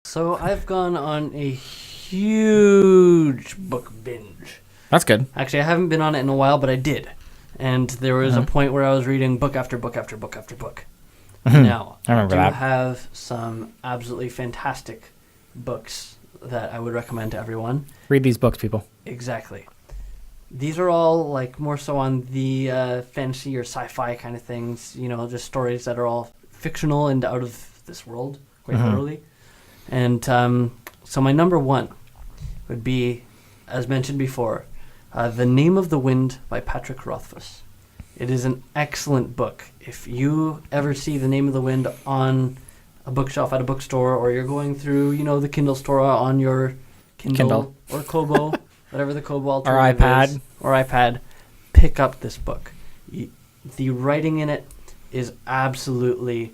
So I've gone on a huge book binge. That's good. Actually, I haven't been on it in a while, but I did. And there was a point where I was reading book after book after book after book. Now, I remember that. Have some absolutely fantastic books that I would recommend to everyone. Read these books, people. Exactly. These are all like more so on the fantasy or sci-fi kind of things, you know, just stories that are all fictional and out of this world, quite literally. And so my number one would be, as mentioned before, The Name of the Wind by Patrick Rothfuss. It is an excellent book. If you ever see The Name of the Wind on a bookshelf at a bookstore, or you're going through, you know, the Kindle store on your Kindle. Or Kobo, whatever the Kobo alternative is, or iPad, pick up this book. The writing in it is absolutely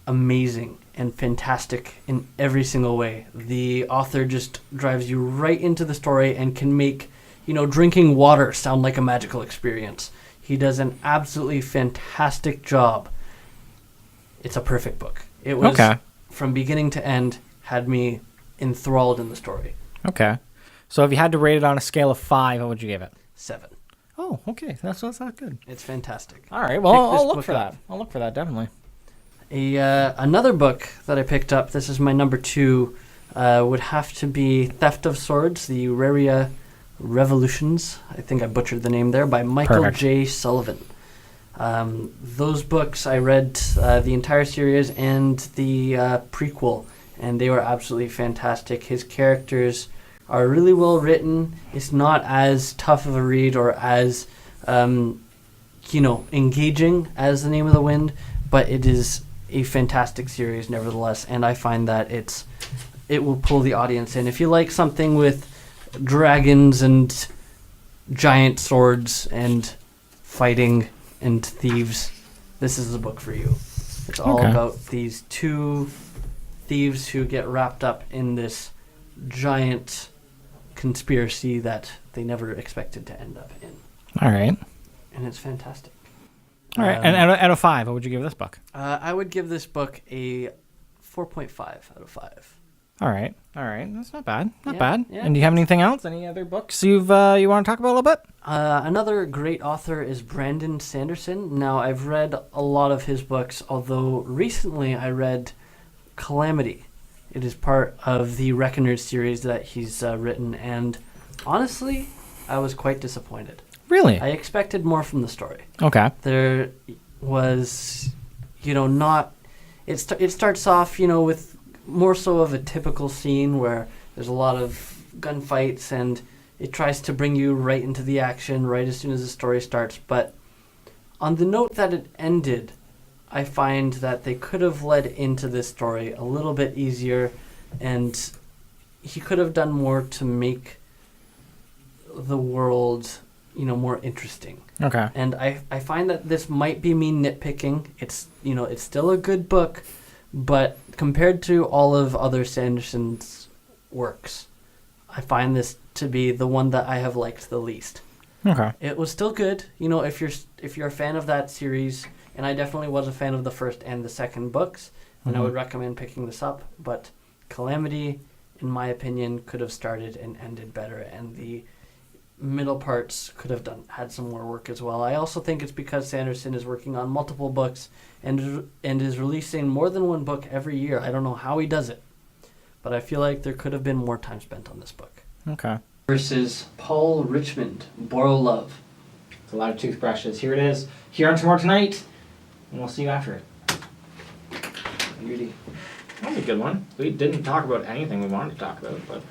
amazing and fantastic in every single way. The author just drives you right into the story and can make, you know, drinking water sound like a magical experience. He does an absolutely fantastic job. It's a perfect book. It was, from beginning to end, had me enthralled in the story. Okay. So if you had to rate it on a scale of 5, what would you give it? 7. Oh, okay. That's not good. It's fantastic. All right. Well, I'll look for that. I'll look for that, definitely. Another book that I picked up, this is my number 2, would have to be Theft of Swords, the Reria Revolutions. I think I butchered the name there, by Michael J. Sullivan. Those books, I read the entire series and the prequel, and they were absolutely fantastic. His characters are really well written. It's not as tough of a read or as, engaging as The Name of the Wind, but it is a fantastic series nevertheless, and I find that it will pull the audience in. If you like something with dragons and giant swords and fighting and thieves, this is the book for you. It's all about these two thieves who get wrapped up in this giant conspiracy that they never expected to end up in. All right. And it's fantastic. All right. And out of 5, what would you give this book? I would give this book a 4.5 out of 5. All right. That's not bad. Not Yeah, bad. yeah. And do you have anything else? Any other books you want to talk about a little bit? Another great author is Brandon Sanderson. Now, I've read a lot of his books, although recently I read Calamity. It is part of the Reckoners series that he's written, and honestly, I was quite disappointed. Really? I expected more from the story. Okay. There was, not... It starts off, with more so of a typical scene where there's a lot of gunfights, and it tries to bring you right into the action right as soon as the story starts. But on the note that it ended, I find that they could have led into this story a little bit easier, and he could have done more to make the world, more interesting. Okay. And I find that this might be me nitpicking. It's still a good book, but compared to all of other Sanderson's works, I find this to be the one that I have liked the least. Okay. It was still good, if you're a fan of that series, and I definitely was a fan of the first and the second books, and I would recommend picking this up. But Calamity, in my opinion, could have started and ended better, and the middle parts could have had some more work as well. I also think it's because Sanderson is working on multiple books and is releasing more than one book every year. I don't know how he does it, but I feel like there could have been more time spent on this book. Okay. Versus Paul Richmond, Borrow Love. It's a lot of toothbrushes. Here it is. Here on Tomorrow Tonight, and we'll see you after it. Beauty. That was a good one. We didn't talk about anything we wanted to talk about, but